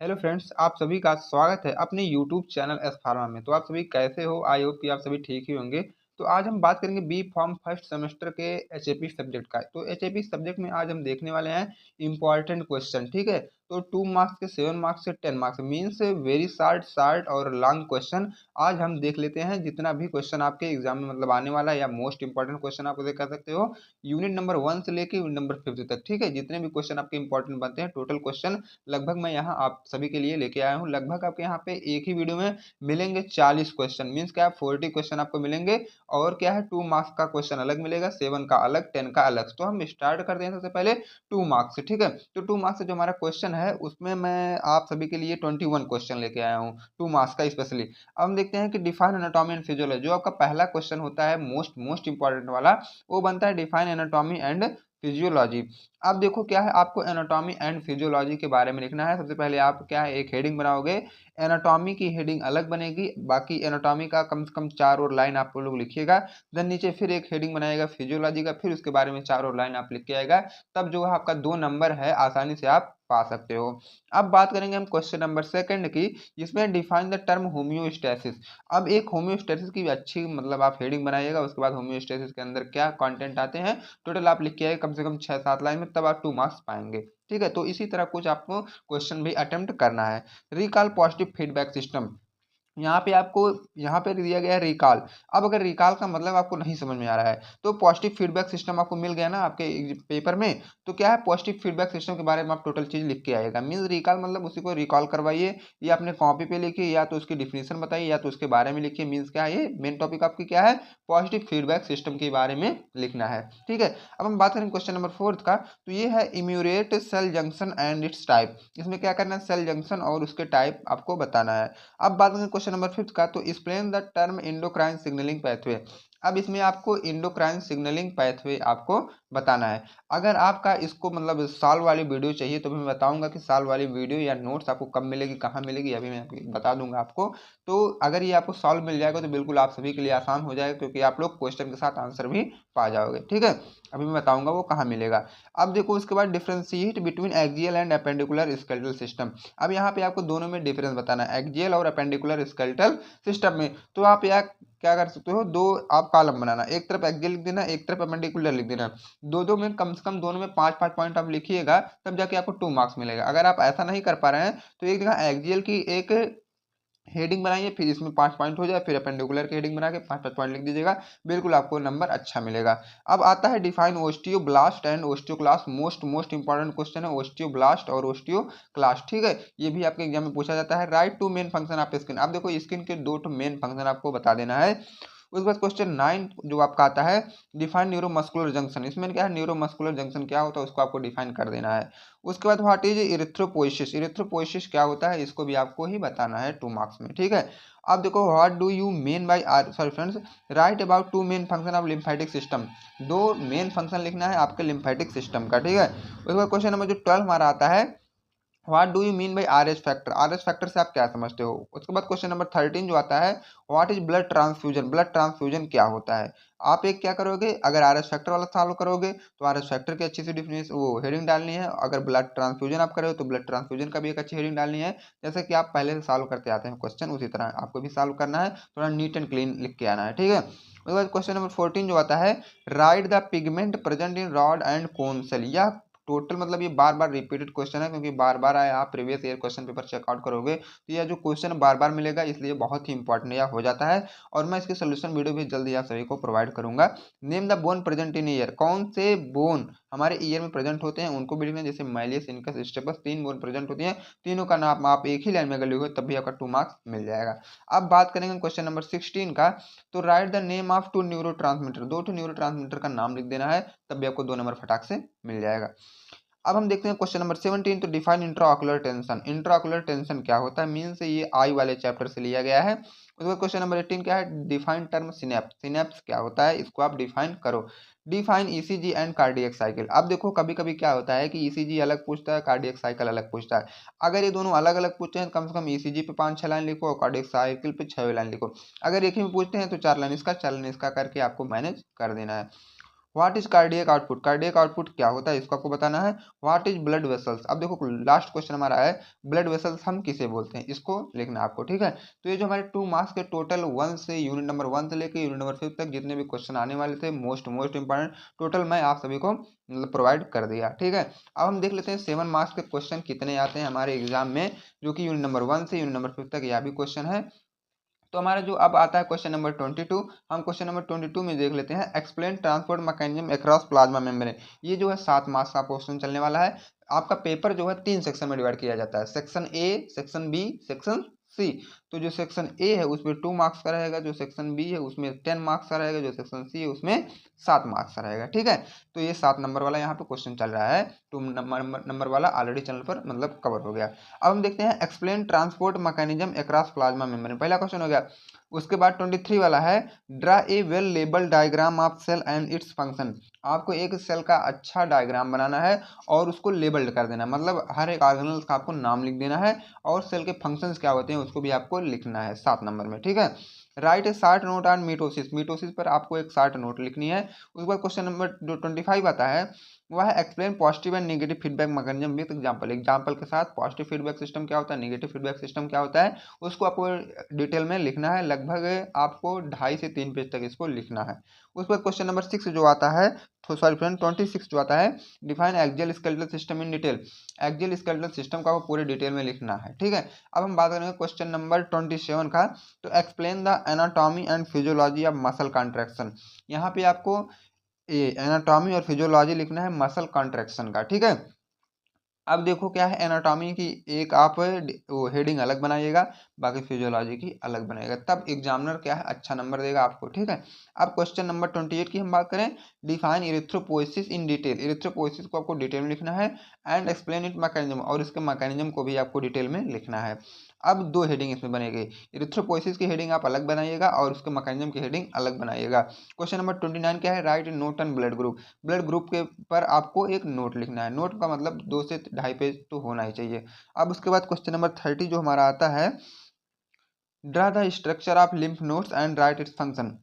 Hello friends, आप सभी का स्वागत है अपने यूट्यूब चैनल एस फार्मा में। तो आप सभी कैसे हो? आई होप कि आप सभी ठीक ही होंगे। तो आज हम बात करेंगे बी फॉर्म फर्स्ट सेमेस्टर के एचएपी सब्जेक्ट का। तो एचएपी सब्जेक्ट में आज हम देखने वाले हैं इंपॉर्टेंट क्वेश्चन। ठीक है, तो 2 मार्क्स के, 7 मार्क्स से 10 marks means very short short और लॉन्ग क्वेश्चन आज हम देख लेते हैं। जितना भी क्वेश्चन आपके एग्जाम में मतलब आने वाला है या मोस्ट इंपॉर्टेंट क्वेश्चन आप उसे कह सकते हो, यूनिट नंबर 1 से लेके यूनिट नंबर 5 तक। ठीक है, जितने भी क्वेश्चन आपके इंपॉर्टेंट बनते हैं, टोटल क्वेश्चन लगभग मैं यहाँ आप सभी के लिए लेके आया हूँ। लगभग आपके यहाँ पे एक ही वीडियो में मिलेंगे 40 क्वेश्चन, मीन्स क्या 40 क्वेश्चन आपको मिलेंगे। और क्या है, 2 मार्क्स का क्वेश्चन अलग मिलेगा, 7 का अलग, 10 का अलग। तो हम स्टार्ट करते हैं सबसे पहले 2 मार्क्स से। ठीक है, तो 2 मार्क्स से जो हमारा क्वेश्चन है उसमें मैं आप सभी के लिए 21 क्वेश्चन लेके आया हूँ, 2 मार्क्स का स्पेशली। अब हम देखते हैं कि डिफाइन एनाटॉमी एंड फिजियोलॉजी, जो आपका पहला क्वेश्चन होता है मोस्ट मोस्ट इंपॉर्टेंट वाला, वो बनता है डिफाइन एनाटॉमी एंड फिजियोलॉजी। अब देखो क्या है, आपको एनाटॉमी एंड फिजियोलॉजी के बारे में लिखना है। सबसे पहले आप क्या है, एक हेडिंग बनाओगे। एनाटॉमी की हेडिंग अलग बनेगी, बाकी एनाटॉमी का कम से कम 4 और लाइन आप लोग लिखिएगा। देन नीचे फिर एक हेडिंग बनाएगा फिजियोलॉजी का, फिर उसके बारे में 4 और लाइन आप लिख के आएगा। तब जो है आपका 2 नंबर है, आसानी से आप पा सकते हो। अब बात करेंगे हम क्वेश्चन नंबर सेकंड की, जिसमें डिफाइन द टर्म होम्योस्टेसिस। अब एक होम्योस्टेसिस की अच्छी मतलब आप हेडिंग बनाइएगा, उसके बाद होम्योस्टेसिस के अंदर क्या कंटेंट आते हैं टोटल आप लिख के आए कम से कम 6-7 लाइन में, तब आप 2 मार्क्स पाएंगे। ठीक है, तो इसी तरह कुछ आपको क्वेश्चन भी अटेम्प्ट करना है। रिकॉल पॉजिटिव फीडबैक सिस्टम, यहाँ पे आपको यहाँ पे दिया गया है रिकॉल। अब अगर रिकॉल का मतलब आपको नहीं समझ में आ रहा है, तो पॉजिटिव फीडबैक सिस्टम आपको मिल गया ना आपके पेपर में। तो क्या है, पॉजिटिव फीडबैक सिस्टम के बारे में आप टोटल चीज लिख के आएगा। मीन्स रिकॉल मतलब उसी को रिकॉल करवाइए, या अपने कॉपी पे लिखिए, या तो उसकी डिफिनेशन बताइए, या तो उसके बारे में लिखिए। मीन्स क्या है, ये मेन टॉपिक आपकी क्या है, पॉजिटिव फीडबैक सिस्टम के बारे में लिखना है। ठीक है, अब हम बात करें क्वेश्चन नंबर 4 का। तो ये है इम्यूरेट cell junction and its type. इसमें क्या करना है, सेल जंक्शन और उसके टाइप आपको बताना है। अब बात करें क्वेश्चन नंबर 5 का, तो explain the term endocrine signalling pathway. अब इसमें आपको इंडोक्राइन सिग्नलिंग पाथवे आपको बताना है। अगर आपका इसको मतलब साल वाली वीडियो चाहिए, तो भी मैं बताऊंगा कि साल वाली वीडियो या नोट्स आपको कब मिलेगी, कहाँ मिलेगी, अभी मैं बता दूंगा आपको। तो अगर ये आपको सॉल्व मिल जाएगा तो बिल्कुल आप सभी के लिए आसान हो जाएगा, क्योंकि आप लोग क्वेश्चन के साथ आंसर भी पा जाओगे। ठीक है, अभी मैं बताऊंगा वो कहाँ मिलेगा। अब देखो उसके बाद differentiate between axial and appendicular skeletal system. अब यहाँ पे आपको दोनों में डिफरेंस बताना है, एक्सियल और एपेंडिकुलर स्केलेटल सिस्टम में। तो आप यहाँ क्या कर सकते हो, दो आप कॉलम बनाना, एक तरफ एक्सियल लिख देना, एक तरफ एपेंडिकुलर लिख देना। दो दो में कम से कम दोनों में 5-5 पॉइंट आप लिखिएगा, तब जाके आपको 2 मार्क्स मिलेगा। अगर आप ऐसा नहीं कर पा रहे हैं, तो एक जगह एक्सियल की एक हेडिंग बनाइए, फिर इसमें 5 पॉइंट हो जाए, फिर एपेंडिकुलर की हेडिंग बना के 5-5 पॉइंट लिख दीजिएगा, बिल्कुल आपको नंबर अच्छा मिलेगा। अब आता है define osteoblast and osteoclast. Most most important question है ओस्टियोब्लास्ट और ओस्टियोक्लास्ट। ठीक है, ये भी आपके एग्जाम में पूछा जाता है। Write two main function of skin. अब देखो स्किन के 2 मेन फंक्शन आपको बता देना है। उसके बाद क्वेश्चन 9 जो आपका आता है, डिफाइन न्यूरोमस्कुलर जंक्शन। इसमें क्या है, न्यूरोमस्कुलर जंक्शन क्या होता है उसको आपको डिफाइन कर देना है। उसके बाद व्हाट इज इरिथ्रोपोइसिस। इरिथ्रोपोइसिस क्या होता है, इसको भी आपको ही बताना है 2 मार्क्स में। ठीक है, अब देखो what do you mean by sorry friends, right about 2 main function of lymphatic system. 2 main function लिखना है आपके लिम्फेटिक सिस्टम का। ठीक है, उसके बाद क्वेश्चन नंबर जो 12 हमारा आता है, what do you mean by R H factor. R H factor से आप क्या समझते हो। उसके बाद क्वेश्चन नंबर 13 जो आता है, what is blood transfusion. Blood transfusion क्या होता है। आप एक क्या करोगे, अगर आर एच फैक्टर वाला सॉल्व करोगे तो आर एच फैक्टर की अच्छी सी डिफिनेशन वो हेडिंग डालनी है। अगर ब्लड ट्रांसफ्यूजन आप करोगे तो ब्लड ट्रांसफ्यूजन का भी एक अच्छी हेडिंग डालनी है। जैसे कि आप पहले से सॉल्व करते आते हैं क्वेश्चन, उसी तरह आपको भी सॉल्व करना है, थोड़ा नीट एंड क्लीन लिख के आना है। ठीक है, उसके बाद क्वेश्चन नंबर 14 जो आता है, write the pigment present in rod and cone cell. यह टोटल मतलब ये बार बार रिपीटेड क्वेश्चन है, क्योंकि बार बार आया, आप previous year question paper check out करोगे तो यह जो क्वेश्चन बार बार मिलेगा, इसलिए बहुत ही इंपॉर्टेंट यह हो जाता है। और मैं इसकी सोल्यूशन वीडियो भी जल्दी आप सभी को प्रोवाइड करूंगा। Name the bone present in year. कौन से बोन हमारे ईयर में प्रेजेंट होते हैं उनको भी लिखना है। जैसे माइलियस, इनकस, स्टेपस, 3 बोन प्रेजेंट होती हैं। तीनों का नाम आप एक ही लाइन में अगर लिखोगे तब भी आपका 2 मार्क्स मिल जाएगा। अब बात करेंगे क्वेश्चन नंबर 16 का, तो right the name of 2 neuro transmitter. 2 neuro transmitter का नाम लिख देना है, तब भी आपको 2 नंबर फटाक से मिल जाएगा। अब हम देखते हैं क्वेश्चन नंबर 17, तो define intraocular tension. Intraocular tension क्या होता है, मीन्स ये आई वाले चैप्टर से लिया गया है। उसके बाद क्वेश्चन नंबर 18 क्या है, डिफाइन टर्म सिनेप्स। सिनेप्स क्या होता है, इसको आप डिफाइन करो। Define ECG and cardiac cycle. अब देखो कभी कभी क्या होता है कि ईसीजी अलग पूछता है, कार्डियक साइकिल अलग पूछता है। अगर ये दोनों अलग अलग पूछते हैं, कम से कम ईसीजी पे 5-6 लाइन लिखो और कार्डियक साइकिल पे 6 लाइन लिखो। अगर एक ही में पूछते हैं तो 4 लाइन इसका, 4 लाइन इसका करके आपको मैनेज कर देना है। What is cardiac output, cardiac output क्या होता है इसको आपको बताना है। व्हाट इज ब्लड वेसल्स, अब देखो लास्ट क्वेश्चन हमारा है ब्लड वेसल्स हम किसे बोलते हैं, इसको लिखना है आपको, ठीक है। तो ये जो हमारे 2 मार्क्स के टोटल 1 से यूनिट नंबर 1 से लेकर यूनिट नंबर 5 तक जितने भी क्वेश्चन आने वाले थे मोस्ट इंपॉर्टेंट टोटल मैं आप सभी को मतलब प्रोवाइड कर दिया, ठीक है। अब हम देख लेते हैं 7 मार्क्स के क्वेश्चन कितने आते हैं हमारे एग्जाम में, जो कि यूनिट नंबर 1 से यूनिट नंबर 5 तक यह भी क्वेश्चन है। तो हमारा जो अब आता है क्वेश्चन नंबर 22, हम क्वेश्चन नंबर 22 में देख लेते हैं explain transport mechanism across plasma membrane. ये जो है 7 मार्क्स का क्वेश्चन चलने वाला है। आपका पेपर जो है 3 सेक्शन में डिवाइड किया जाता है, section A, section B, section C. तो जो सेक्शन ए है उसमें 2 मार्क्स का रहेगा, जो सेक्शन बी है उसमें 10 मार्क्स का रहेगा, जो सेक्शन सी है उसमें 7 मार्क्स का रहेगा, ठीक है। तो ये 7 नंबर वाला यहाँ पे क्वेश्चन चल रहा है, 2 नंबर वाला ऑलरेडी चैनल पर मतलब कवर हो गया। अब हम देखते हैं explain transport mechanism across plasma membrane, पहला क्वेश्चन हो गया। उसके बाद 23 वाला है draw a well label diagram of cell and its function. आपको एक सेल का अच्छा डायग्राम बनाना है और उसको लेबल्ड कर देना है, मतलब हर एक ऑर्गेनल का आपको नाम लिख देना है और सेल के फंक्शंस क्या होते हैं उसको भी आपको लिखना है 7 नंबर में, ठीक है। Write a short note on mitosis, mitosis पर आपको एक शार्ट नोट लिखनी है। उसके बाद क्वेश्चन नंबर जो 25 आता है वह है explain positive and negative feedback mechanism with example, example के साथ पॉजिटिव फीडबैक सिस्टम क्या होता है, नेगेटिव फीडबैक सिस्टम क्या होता है, उसको आपको डिटेल में लिखना है। लगभग आपको 2.5 से 3 पेज तक इसको लिखना है। उसके बाद क्वेश्चन नंबर 6 जो आता है, तो सॉरी फ्रेंड 26 जो आता है, define axial skeletal system in detail. Axial skeletal system का आपको पूरे डिटेल में लिखना है, ठीक है। अब हम बात करेंगे क्वेश्चन नंबर 27 का, तो explain the anatomy and physiology of muscle contraction. यहाँ पे आपको ये एनाटॉमी और फिजियोलॉजी लिखना है मसल कॉन्ट्रैक्शन का, ठीक है। अब देखो क्या है, एनाटॉमी की एक आप वो हेडिंग अलग बनाइएगा, बाकी फिजियोलॉजी की अलग बनाइएगा, तब एग्जामिनर क्या है अच्छा नंबर देगा आपको, ठीक है। अब क्वेश्चन नंबर 28 की हम बात करें, define erythropoiesis in detail. Erythropoiesis को आपको डिटेल में लिखना है एंड एक्सप्लेन इट मैकेनिज्म, और इसके मैकेनिज्म को भी आपको डिटेल में लिखना है। अब 2 हेडिंग इसमें बनेगी, इरिथ्रोपोइसिस की हेडिंग आप अलग बनाइएगा और उसके मैकेनिज्म की हेडिंग अलग बनाइएगा। क्वेश्चन नंबर 29 क्या है, right note on blood group. Blood group के पर आपको एक नोट लिखना है, नोट का मतलब 2 से 2.5 पेज तो होना ही चाहिए। अब उसके बाद क्वेश्चन नंबर 30 जो हमारा आता है, draw the structure of lymph nodes and right its function.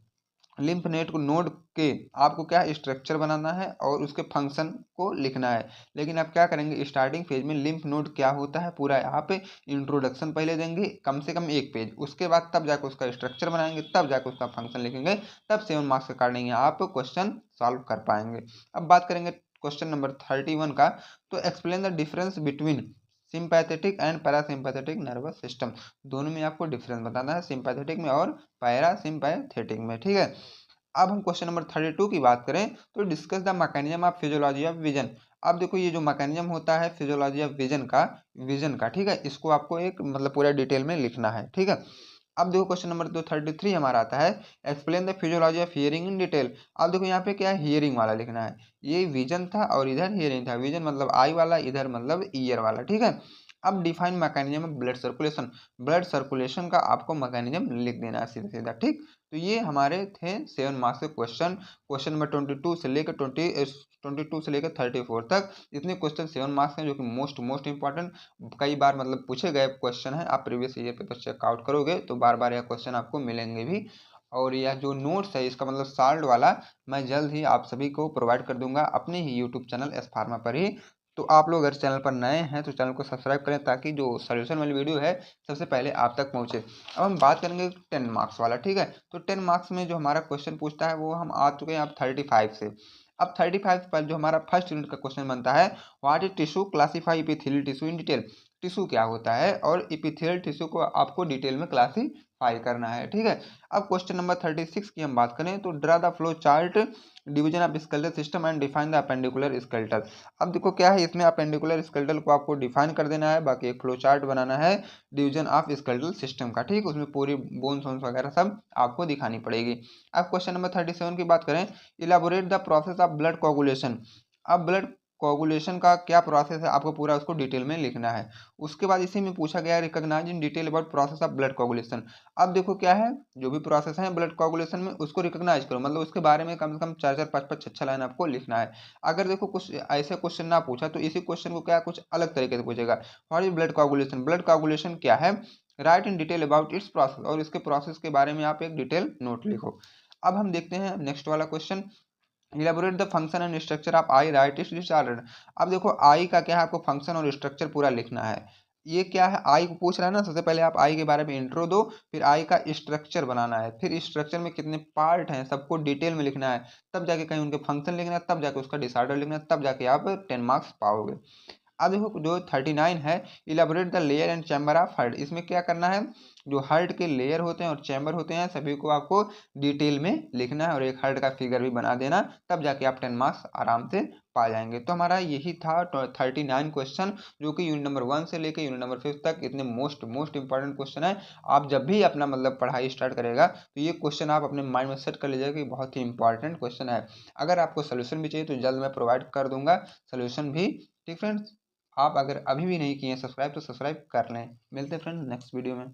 Lymph net को नोड के आपको क्या स्ट्रक्चर बनाना है और उसके फंक्शन को लिखना है। लेकिन आप क्या करेंगे, स्टार्टिंग पेज में लिम्फ नोड क्या होता है पूरा यहाँ पे इंट्रोडक्शन पहले देंगे, कम से कम 1 पेज, उसके बाद तब जाकर उसका स्ट्रक्चर बनाएंगे, तब जाकर उसका फंक्शन लिखेंगे, तब 7 मार्क्स के अकॉर्डिंग आप क्वेश्चन सॉल्व कर पाएंगे। अब बात करेंगे क्वेश्चन नंबर 31 का, तो explain the difference between sympathetic and parasympathetic nervous system. दोनों में आपको डिफरेंस बताना है, सिंपैथेटिक में और पैरासिम्पैथेटिक में, ठीक है। अब हम क्वेश्चन नंबर 32 की बात करें, तो discuss the mechanism of physiology of vision. अब देखो ये जो मैकेनिज्म होता है फिजियोलॉजी ऑफ विजन का, ठीक है, इसको आपको एक मतलब पूरा डिटेल में लिखना है, ठीक है। अब देखो क्वेश्चन नंबर 33 हमारा आता है, explain the physiology of hearing in detail. अब देखो यहाँ पे क्या है, हियरिंग वाला लिखना है, ये विजन था और इधर हियरिंग था, विजन मतलब आई वाला, इधर मतलब ईयर वाला, ठीक है। अब define mechanism of blood circulation, blood circulation का आपको मैकेनिज्म लिख देना है सीधा सीधा, ठीक। तो ये हमारे थे 7 मार्क्स के क्वेश्चन, क्वेश्चन नंबर 22 से लेकर 34 तक इतने क्वेश्चन 7 मार्क्स हैं, जो कि मोस्ट इंपॉर्टेंट कई बार मतलब पूछे गए क्वेश्चन है। आप प्रीवियस ईयर पेपर चेकआउट करोगे तो बार बार यह क्वेश्चन आपको मिलेंगे भी। और यह जो नोट्स है इसका मतलब साल्ट वाला मैं जल्द ही आप सभी को प्रोवाइड कर दूंगा अपने ही यूट्यूब चैनल एस फार्मा पर ही। तो आप लोग अगर चैनल पर नए हैं तो चैनल को सब्सक्राइब करें, ताकि जो सॉल्यूशन वाली वीडियो है सबसे पहले आप तक पहुंचे। अब हम बात करेंगे 10 मार्क्स वाला, ठीक है। तो 10 मार्क्स में जो हमारा क्वेश्चन पूछता है वो हम आ चुके हैं अब 35 से। अब 35 पर जो हमारा फर्स्ट यूनिट का क्वेश्चन बनता है, what is tissue, classify epithelial tissue in detail. Tissue क्या होता है और इपिथेलियल टिश्यू को आपको डिटेल में क्लासीफाई करना है, ठीक है। अब क्वेश्चन नंबर 36 की हम बात करें, तो draw the flow chart division of skeletal system and define the appendicular skeletal. अब देखो क्या है, इसमें अपेंडिकुलर स्केलेटल को आपको डिफाइन कर देना है, बाकी एक फ्लो चार्ट बनाना है डिवीजन ऑफ स्केलेटल सिस्टम का, ठीक। उसमें पूरी बोन्स वोन्स वगैरह सब आपको दिखानी पड़ेगी। अब क्वेश्चन नंबर 37 की बात करें, elaborate the process of blood coagulation. अब ब्लड कोगुलेशन का क्या प्रोसेस है आपको पूरा उसको डिटेल में लिखना है। उसके बाद इसी में पूछा गया है, recognise in detail about process of blood coagulation. अब देखो क्या है, जो भी प्रोसेस है ब्लड कोगुलेशन में उसको रिकॉग्नाइज करो, मतलब उसके बारे में कम से कम 4 4 5 5 6 6 लाइन आपको लिखना है। अगर देखो कुछ ऐसे क्वेश्चन ना पूछा तो इसी क्वेश्चन को क्या कुछ अलग तरीके से पूछेगा, what is blood coagulation, blood coagulation क्या है, right in detail about it's process, और इसके प्रोसेस के बारे में आप एक डिटेल नोट लिखो। अब हम देखते हैं नेक्स्ट वाला question, elaborate the function and structure of I, right it disorder. अब देखो आई का क्या है, आपको फंक्शन और स्ट्रक्चर पूरा लिखना है। ये क्या है, आई को पूछ रहा है ना, सबसे पहले आप आई के बारे में इंट्रो दो, फिर आई का स्ट्रक्चर बनाना है, फिर स्ट्रक्चर में कितने पार्ट हैं सबको डिटेल में लिखना है, तब जाके कहीं उनके फंक्शन लिखना है, तब जाके उसका डिसऑर्डर लिखना है, तब जाके आप 10 मार्क्स पाओगे। अब देखो जो 39 है, elaborate the layer and chamber of heart, इसमें क्या करना है, जो हर्ट के लेयर होते हैं और चैम्बर होते हैं सभी को आपको डिटेल में लिखना है और एक हर्ट का फिगर भी बना देना, तब जाके आप 10 मार्क्स आराम से पा जाएंगे। तो हमारा यही था 39 क्वेश्चन, जो कि यूनिट नंबर 1 से लेकर यूनिट नंबर 5 तक इतने मोस्ट मोस्ट इंपॉर्टेंट क्वेश्चन है। आप जब भी अपना मतलब पढ़ाई स्टार्ट करेगा तो ये क्वेश्चन आप अपने माइंड में सेट कर लीजिएगा कि बहुत ही इंपॉर्टेंट क्वेश्चन है। अगर आपको सोल्यूशन भी चाहिए तो जल्द मैं प्रोवाइड कर दूंगा सोल्यूशन भी। ठीक फ्रेंड्स, आप अगर अभी भी नहीं किए हैं सब्सक्राइब तो सब्सक्राइब कर लें। मिलते हैं फ्रेंड नेक्स्ट वीडियो में।